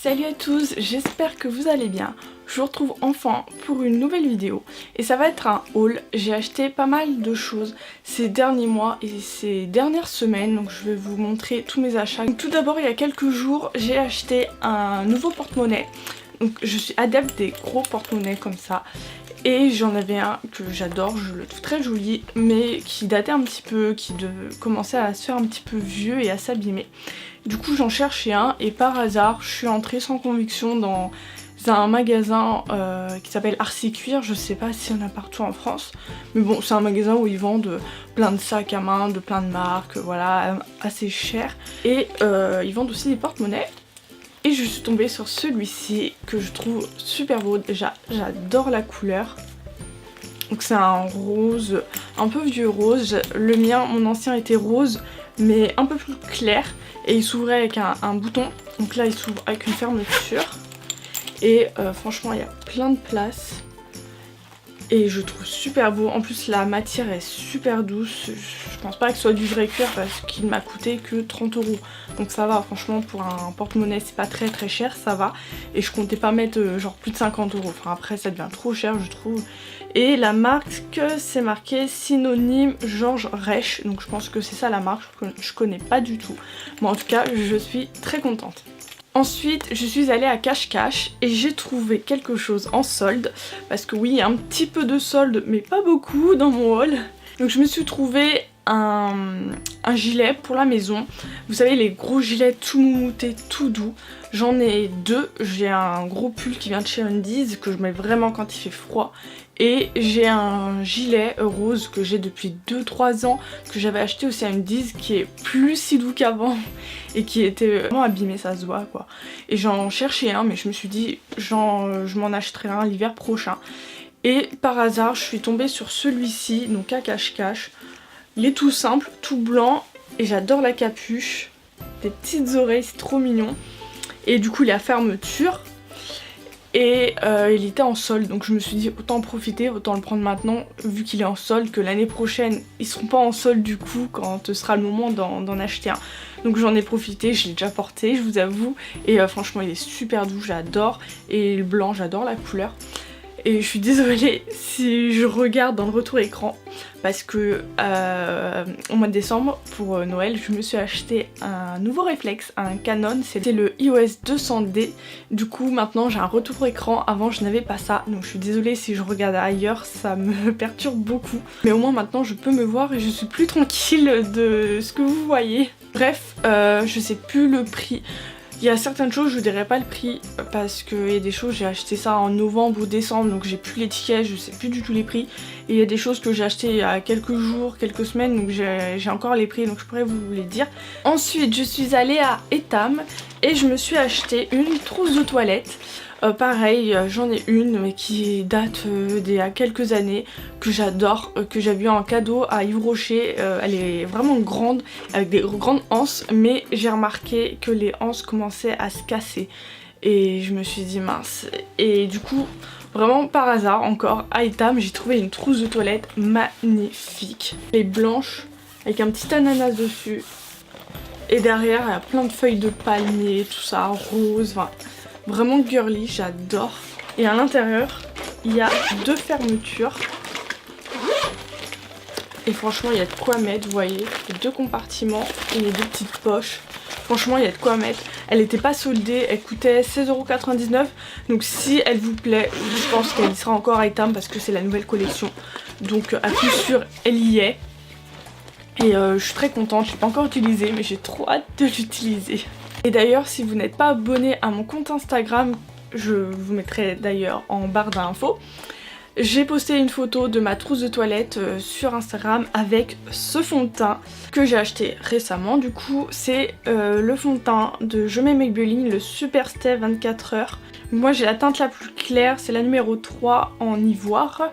Salut à tous, j'espère que vous allez bien. Je vous retrouve enfin pour une nouvelle vidéo et ça va être un haul. J'ai acheté pas mal de choses ces derniers mois et ces dernières semaines, donc je vais vous montrer tous mes achats. Donc, tout d'abord, il y a quelques jours, j'ai acheté un nouveau porte-monnaie. Donc je suis adepte des gros porte-monnaies comme ça. Et j'en avais un que j'adore, je le trouve très joli, mais qui datait un petit peu, qui commençait à se faire un petit peu vieux et à s'abîmer. Du coup j'en cherchais un et par hasard je suis entrée sans conviction dans un magasin qui s'appelle Arcy Cuir. Je sais pas s'il y en a partout en France, mais bon, c'est un magasin où ils vendent plein de sacs à main, de plein de marques, voilà, assez cher. Et ils vendent aussi des porte-monnaies. Et je suis tombée sur celui-ci que je trouve super beau. Déjà, j'adore la couleur. Donc c'est un rose, un peu vieux rose. Le mien, mon ancien était rose, mais un peu plus clair. Et il s'ouvrait avec un bouton. Donc là, il s'ouvre avec une fermeture. Et franchement, il y a plein de place. Et je trouve super beau. En plus, la matière est super douce. Je pense pas que ce soit du vrai cuir parce qu'il m'a coûté que 30 €. Donc ça va, franchement, pour un porte-monnaie, c'est pas très cher, ça va. Et je comptais pas mettre genre plus de 50 €. Enfin, après, ça devient trop cher, je trouve. Et la marque, c'est marqué synonyme Georges Reich. Donc je pense que c'est ça la marque, je connais pas du tout. Mais en tout cas, je suis très contente. Ensuite, je suis allée à Cache-Cache et j'ai trouvé quelque chose en solde. Parce que oui, il y a un petit peu de solde, mais pas beaucoup dans mon haul. Donc je me suis trouvé un gilet pour la maison. Vous savez, les gros gilets tout moumoutes, tout doux. J'en ai deux. J'ai un gros pull qui vient de chez Undies que je mets vraiment quand il fait froid. Et j'ai un gilet rose que j'ai depuis 2-3 ans, que j'avais acheté aussi à Undies, qui est plus si doux qu'avant et qui était vraiment abîmé, ça se voit quoi. Et j'en cherchais un, mais je me suis dit je m'en achèterai un l'hiver prochain. Et par hasard je suis tombée sur celui-ci, donc à Cache-Cache. Il est tout simple, tout blanc, et j'adore la capuche, des petites oreilles, c'est trop mignon. Et du coup il a fermeture. Et il était en solde, donc je me suis dit autant en profiter, autant le prendre maintenant vu qu'il est en solde, que l'année prochaine ils seront pas en solde du coup quand ce sera le moment d'en acheter un. Donc j'en ai profité, je l'ai déjà porté, je vous avoue, et franchement il est super doux, j'adore, et le blanc, j'adore la couleur. Et je suis désolée si je regarde dans le retour écran parce que au mois de décembre pour Noël je me suis acheté un nouveau réflexe, un Canon, c'était le EOS 200D. Du coup maintenant j'ai un retour écran, avant je n'avais pas ça, donc je suis désolée si je regarde ailleurs, ça me perturbe beaucoup. Mais au moins maintenant je peux me voir et je suis plus tranquille de ce que vous voyez. Bref, je sais plus le prix. Il y a certaines choses, je vous dirai pas le prix parce qu'il y a des choses, j'ai acheté ça en novembre ou décembre, donc j'ai plus l'étiquette, je sais plus du tout les prix. Et il y a des choses que j'ai acheté il y a quelques jours, quelques semaines, donc j'ai encore les prix, donc je pourrais vous les dire. Ensuite, je suis allée à Etam et je me suis acheté une trousse de toilette. Pareil, j'en ai une mais qui date d'il y a quelques années, que j'adore, que j'avais eu en cadeau à Yves Rocher. Elle est vraiment grande, avec des grandes anses, mais j'ai remarqué que les anses commençaient à se casser. Et je me suis dit mince. Et du coup, vraiment par hasard encore, à Etam, j'ai trouvé une trousse de toilette magnifique. Elle est blanche, avec un petit ananas dessus. Et derrière, il y a plein de feuilles de palmier, tout ça, rose, enfin... Vraiment girly, j'adore. Et à l'intérieur, il y a deux fermetures. Et franchement, il y a de quoi mettre, vous voyez. Il y a deux compartiments et les deux petites poches. Franchement, il y a de quoi mettre. Elle n'était pas soldée, elle coûtait 16,99 €. Donc si elle vous plaît, je pense qu'elle y sera encore à Etam parce que c'est la nouvelle collection. Donc à coup sûr, elle y est. Et je suis très contente, je ne l'ai pas encore utilisée, mais j'ai trop hâte de l'utiliser. Et d'ailleurs, si vous n'êtes pas abonné à mon compte Instagram, je vous mettrai d'ailleurs en barre d'infos, j'ai posté une photo de ma trousse de toilette sur Instagram avec ce fond de teint que j'ai acheté récemment. Du coup, c'est le fond de teint de Je mets Maybelline, le Super Stay 24 heures. Moi, j'ai la teinte la plus claire, c'est la numéro 3 en ivoire.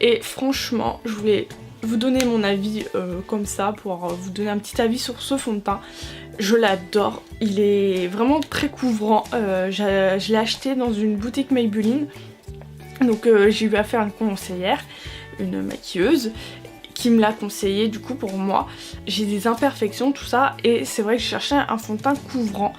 Et franchement, je voulais vous donner mon avis comme ça pour vous donner un petit avis sur ce fond de teint. Je l'adore, il est vraiment très couvrant. Je l'ai acheté dans une boutique Maybelline. Donc j'ai eu affaire à une conseillère, une maquilleuse, qui me l'a conseillé du coup pour moi. J'ai des imperfections, tout ça, et c'est vrai que je cherchais un fond de teint couvrant.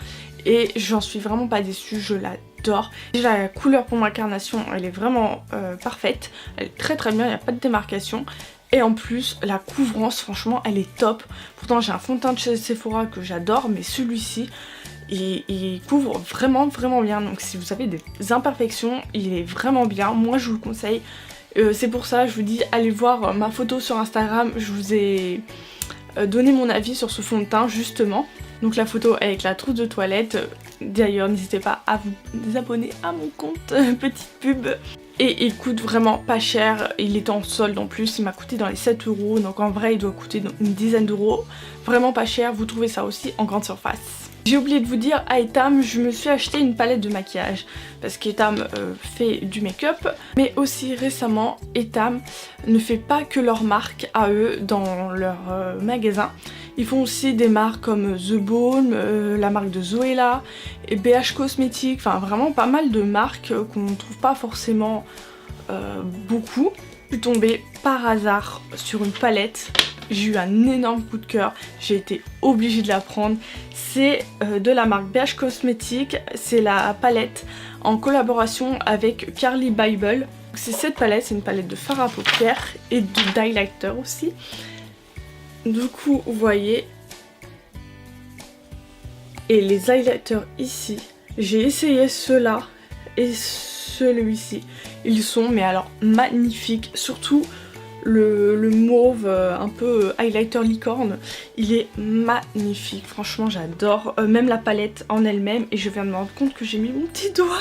et j'en suis vraiment pas déçue, je l'adore. Déjà la couleur pour ma carnation elle est vraiment parfaite, elle est très très bien, il n'y a pas de démarcation. Et en plus la couvrance franchement elle est top. Pourtant j'ai un fond de teint de chez Sephora que j'adore, mais celui-ci il couvre vraiment bien. Donc si vous avez des imperfections il est vraiment bien, moi je vous le conseille. C'est pour ça je vous dis allez voir ma photo sur Instagram, je vous ai donné mon avis sur ce fond de teint justement. Donc la photo avec la trousse de toilette. D'ailleurs n'hésitez pas à vous abonner à mon compte, petite pub. Et il coûte vraiment pas cher, il est en solde en plus, il m'a coûté dans les 7 €, donc en vrai il doit coûter une dizaine d'euros. Vraiment pas cher, vous trouvez ça aussi en grande surface. J'ai oublié de vous dire, à Etam, je me suis acheté une palette de maquillage parce qu'Etam fait du make-up, mais aussi récemment, Etam ne fait pas que leurs marques à eux dans leur magasin. Ils font aussi des marques comme The Balm, la marque de Zoella et BH Cosmetics, enfin vraiment pas mal de marques qu'on ne trouve pas forcément beaucoup. Je suis tombée par hasard sur une palette. J'ai eu un énorme coup de cœur, j'ai été obligée de la prendre. C'est de la marque BH Cosmetics, c'est la palette en collaboration avec Carly Bible. C'est cette palette, c'est une palette de fard à paupières et d'highlighter aussi. Du coup, vous voyez, et les highlighters ici, j'ai essayé ceux-là et celui-ci. Ils sont, mais alors, magnifiques, surtout le mauve un peu highlighter licorne, il est magnifique, franchement j'adore, même la palette en elle-même. Et je viens de me rendre compte que j'ai mis mon petit doigt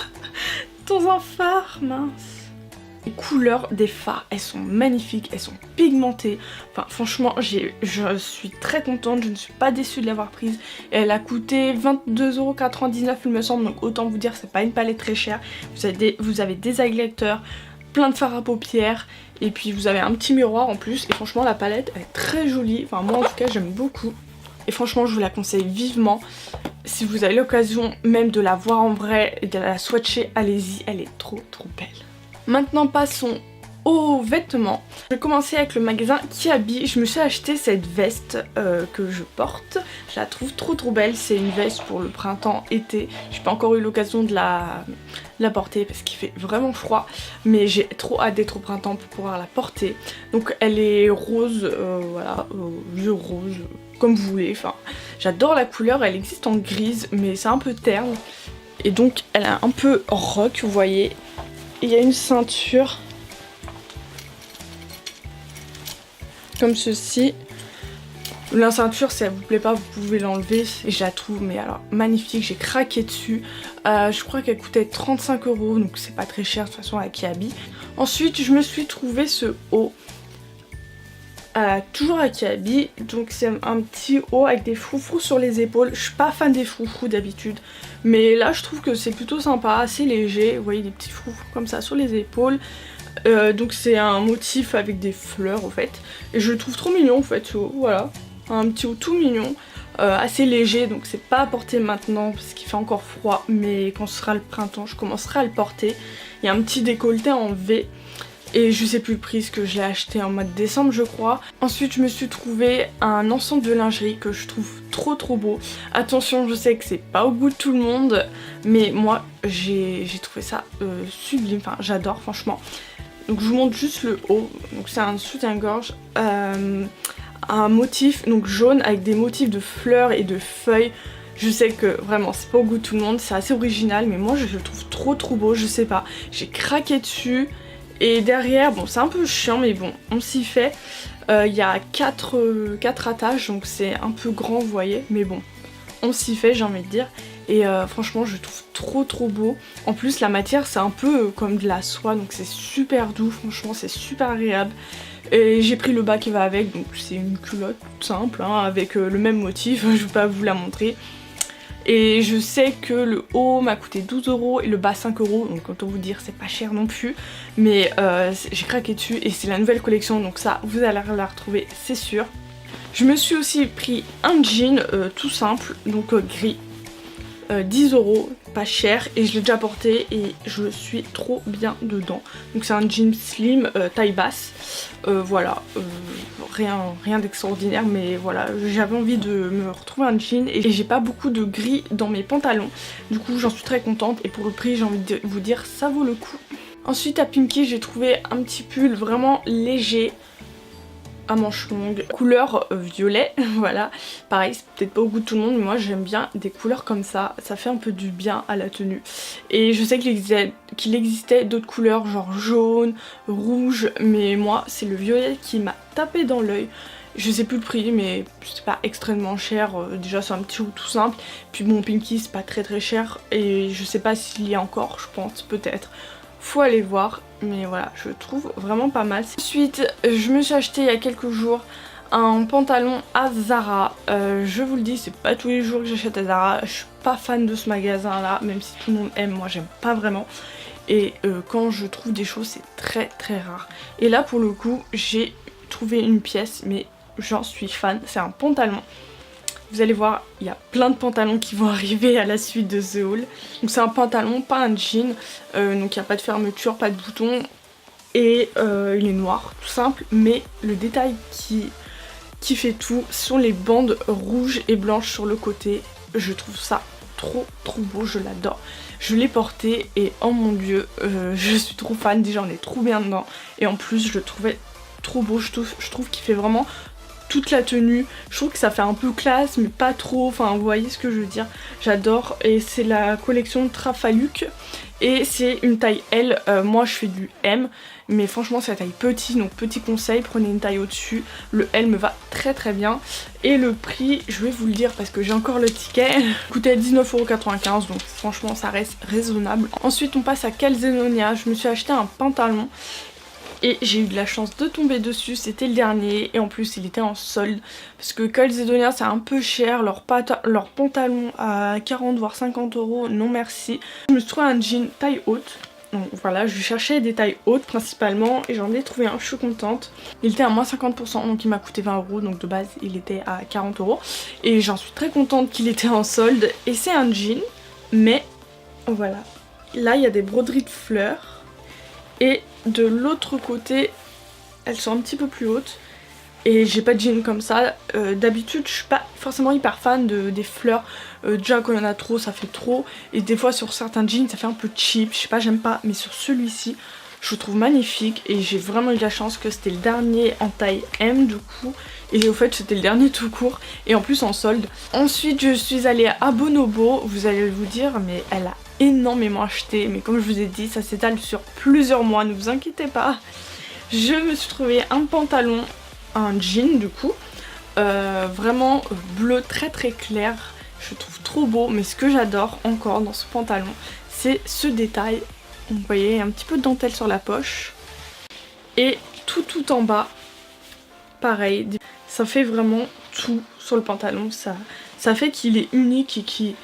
dans un fard, mince. Les couleurs des fards, elles sont magnifiques, elles sont pigmentées, enfin franchement je suis très contente, je ne suis pas déçue de l'avoir prise. Elle a coûté 22,99 € il me semble, donc autant vous dire c'est pas une palette très chère. Vous avez des highlighters, plein de fards à paupières et puis vous avez un petit miroir en plus. Et franchement la palette elle est très jolie, enfin moi en tout cas j'aime beaucoup. Et franchement je vous la conseille vivement. Si vous avez l'occasion même de la voir en vrai et de la swatcher, allez-y, elle est trop belle. Maintenant passons aux vêtements. Je vais commencer avec le magasin Kiabi. Je me suis acheté cette veste que je porte. Je la trouve trop belle. C'est une veste pour le printemps-été. J'ai pas encore eu l'occasion de la porter parce qu'il fait vraiment froid. Mais j'ai trop hâte d'être au printemps pour pouvoir la porter. Donc elle est rose, voilà, vieux rose, comme vous voulez. Enfin, j'adore la couleur. Elle existe en grise mais c'est un peu terne. Et donc elle est un peu rock, vous voyez. Il y a une ceinture comme ceci. La ceinture, si elle vous plaît pas, vous pouvez l'enlever. Et je la trouve mais alors magnifique, j'ai craqué dessus. Je crois qu'elle coûtait 35 €, donc c'est pas très cher de toute façon à Kiabi. Ensuite je me suis trouvé ce haut. Toujours à Kiabi, donc c'est un petit haut avec des froufrous sur les épaules. Je suis pas fan des froufrous d'habitude, mais là je trouve que c'est plutôt sympa, assez léger. Vous voyez des petits froufrous comme ça sur les épaules. Donc c'est un motif avec des fleurs en fait, et je le trouve trop mignon en fait ce haut. Voilà, un petit haut tout mignon, assez léger, donc c'est pas à porter maintenant parce qu'il fait encore froid, mais quand ce sera le printemps je commencerai à le porter. Il y a un petit décolleté en V. Et je sais plus le prix, que je l'ai acheté en mois de décembre je crois. Ensuite je me suis trouvé un ensemble de lingerie que je trouve trop beau. Attention, je sais que c'est pas au goût de tout le monde, mais moi j'ai trouvé ça sublime, enfin j'adore franchement. Donc je vous montre juste le haut. Donc c'est un soutien-gorge, un motif donc jaune avec des motifs de fleurs et de feuilles. Je sais que vraiment c'est pas au goût de tout le monde, c'est assez original, mais moi je le trouve trop beau, je sais pas. J'ai craqué dessus. Et derrière, bon c'est un peu chiant mais bon, on s'y fait. Il y a 4 attaches, donc c'est un peu grand vous voyez, mais bon, on s'y fait j'ai envie de dire. Et franchement je le trouve trop beau. En plus la matière c'est un peu comme de la soie, donc c'est super doux, franchement c'est super agréable. Et j'ai pris le bas qui va avec, donc c'est une culotte toute simple hein, avec le même motif, je vais pas vous la montrer. Et je sais que le haut m'a coûté 12 € et le bas 5 €, donc autant vous dire c'est pas cher non plus. Mais j'ai craqué dessus et c'est la nouvelle collection, donc ça vous allez la retrouver c'est sûr. Je me suis aussi pris un jean tout simple, donc gris, 10 €, pas cher et je l'ai déjà porté et je suis trop bien dedans. Donc c'est un jean slim taille basse, voilà, rien d'extraordinaire, mais voilà, j'avais envie de me retrouver un jean et j'ai pas beaucoup de gris dans mes pantalons, du coup j'en suis très contente et pour le prix j'ai envie de vous dire ça vaut le coup. Ensuite à Pimki j'ai trouvé un petit pull vraiment léger à manches longues, couleur violet, voilà, pareil c'est peut-être pas au goût de tout le monde mais moi j'aime bien des couleurs comme ça fait un peu du bien à la tenue. Et je sais qu'il existait d'autres couleurs genre jaune, rouge, mais moi c'est le violet qui m'a tapé dans l'œil. Je sais plus le prix mais c'est pas extrêmement cher, déjà c'est un petit haut tout simple, puis bon Pimki c'est pas très cher et je sais pas s'il y a encore, je pense peut-être. Faut aller voir, mais voilà, je trouve vraiment pas mal. Ensuite, je me suis acheté il y a quelques jours un pantalon à Zara. Je vous le dis, c'est pas tous les jours que j'achète à Zara. Je suis pas fan de ce magasin là, même si tout le monde aime, moi j'aime pas vraiment. Et quand je trouve des choses, c'est très rare. Et là pour le coup, j'ai trouvé une pièce, mais j'en suis fan. C'est un pantalon. Vous allez voir, il y a plein de pantalons qui vont arriver à la suite de ce haul. Donc c'est un pantalon, pas un jean, donc il n'y a pas de fermeture, pas de bouton, et il est noir, tout simple, mais le détail qui fait tout sont les bandes rouges et blanches sur le côté. Je trouve ça trop beau, je l'adore. Je l'ai porté et oh mon dieu, je suis trop fan, déjà on est trop bien dedans, et en plus je le trouvais trop beau, je trouve qu'il fait vraiment toute la tenue. Je trouve que ça fait un peu classe mais pas trop, enfin vous voyez ce que je veux dire, j'adore. Et c'est la collection Trafaluk et c'est une taille L, moi je fais du M mais franchement c'est la taille petit, donc petit conseil, prenez une taille au dessus, le L me va très bien. Et le prix, je vais vous le dire parce que j'ai encore le ticket, coûtait 19,95 €, donc franchement ça reste raisonnable. Ensuite on passe à Calzedonia, je me suis acheté un pantalon et j'ai eu de la chance de tomber dessus, c'était le dernier et en plus il était en solde parce que Calzedonia c'est un peu cher, leur pantalon à 40 voire 50 €, non merci. Je me suis trouvé un jean taille haute, donc voilà, je cherchais des tailles hautes principalement et j'en ai trouvé un, je suis contente. Il était à moins 50% donc il m'a coûté 20 €, donc de base il était à 40 € et j'en suis très contente qu'il était en solde. Et c'est un jean mais voilà, là il y a des broderies de fleurs. Et de l'autre côté, elles sont un petit peu plus hautes. Et j'ai pas de jean comme ça. D'habitude, je suis pas forcément hyper fan des fleurs. Déjà, quand il y en a trop, ça fait trop. Et des fois, sur certains jeans, ça fait un peu cheap. Je sais pas, j'aime pas. Mais sur celui-ci, je le trouve magnifique. Et j'ai vraiment eu de la chance que c'était le dernier en taille M, du coup. Et au fait, c'était le dernier tout court. Et en plus, en solde. Ensuite, je suis allée à Bonobo. Vous allez vous dire, mais elle a énormément acheté, mais comme je vous ai dit ça s'étale sur plusieurs mois, ne vous inquiétez pas. Je me suis trouvé un pantalon, un jean du coup, vraiment bleu très clair, je trouve trop beau, mais ce que j'adore encore dans ce pantalon c'est ce détail. Vous voyez un petit peu de dentelle sur la poche et tout en bas pareil, ça fait vraiment tout sur le pantalon, ça fait qu'il est unique et qu'il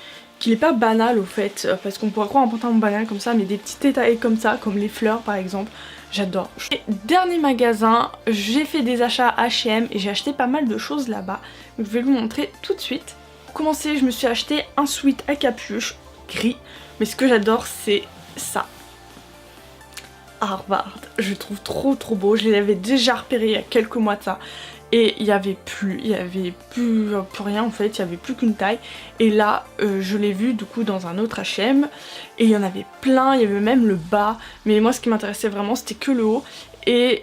est pas banal au fait, parce qu'on pourrait croire un pantalon banal comme ça, mais des petits détails comme ça, comme les fleurs par exemple, j'adore. Et dernier magasin, j'ai fait des achats H&M et j'ai acheté pas mal de choses là-bas, donc je vais vous montrer tout de suite. Pour commencer, je me suis acheté un sweat à capuche gris, mais ce que j'adore c'est ça. Harvard, je le trouve trop beau, je l'avais déjà repéré il y a quelques mois de ça. Et il y avait plus rien en fait, il y avait plus qu'une taille. Et là, je l'ai vu du coup dans un autre H&M et il y en avait plein, il y avait même le bas. Mais moi, ce qui m'intéressait vraiment, c'était que le haut. Et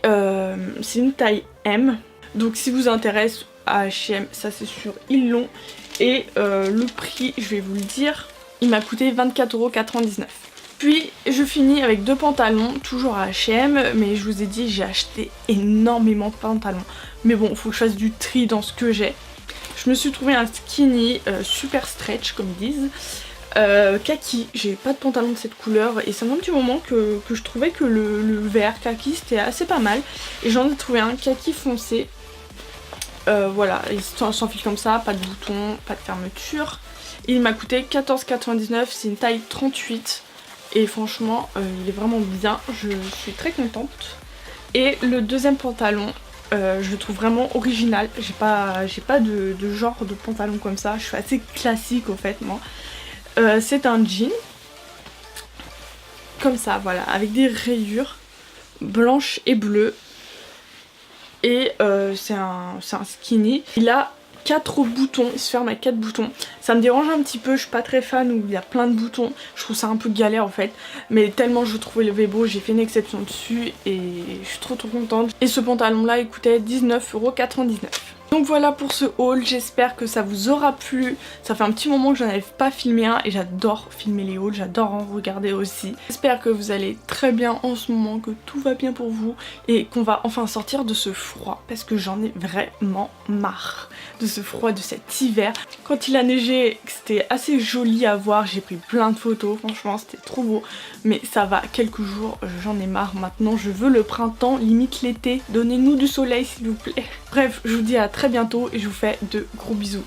c'est une taille M. Donc si vous intéresse à H&M, ça c'est sûr, ils l'ont. Et le prix, je vais vous le dire, il m'a coûté 24,99 €. Puis je finis avec deux pantalons, toujours à H&M, mais je vous ai dit j'ai acheté énormément de pantalons. Mais bon, faut que je fasse du tri dans ce que j'ai. Je me suis trouvé un skinny super stretch comme ils disent, kaki. J'ai pas de pantalon de cette couleur et c'est un petit moment que je trouvais que le vert kaki c'était assez pas mal. Et j'en ai trouvé un kaki foncé. Voilà, il s'enfile comme ça, pas de bouton, pas de fermeture. Il m'a coûté 14,99 €, c'est une taille 38. Et franchement il est vraiment bien, je suis très contente. Et le deuxième pantalon, je le trouve vraiment original, j'ai pas de genre de pantalon comme ça, je suis assez classique au fait moi. C'est un jean, comme ça, voilà, avec des rayures blanches et bleues. Et c'est un skinny. Il a 4 boutons, il se ferme avec 4 boutons. Ça me dérange un petit peu, je suis pas très fan où il y a plein de boutons. Je trouve ça un peu galère en fait. Mais tellement je trouvais le beau, j'ai fait une exception dessus et je suis trop contente. Et ce pantalon là il coûtait 19,99 €. Donc voilà pour ce haul, j'espère que ça vous aura plu. Ça fait un petit moment que j'en avais pas filmé un et j'adore filmer les hauls, j'adore en regarder aussi. J'espère que vous allez très bien en ce moment, que tout va bien pour vous et qu'on va enfin sortir de ce froid parce que j'en ai vraiment marre de ce froid, de cet hiver. Quand il a neigé, c'était assez joli à voir, j'ai pris plein de photos, franchement c'était trop beau. Mais ça va, quelques jours, j'en ai marre maintenant, je veux le printemps, limite l'été. Donnez-nous du soleil s'il vous plaît. Bref, je vous dis à très bientôt et je vous fais de gros bisous.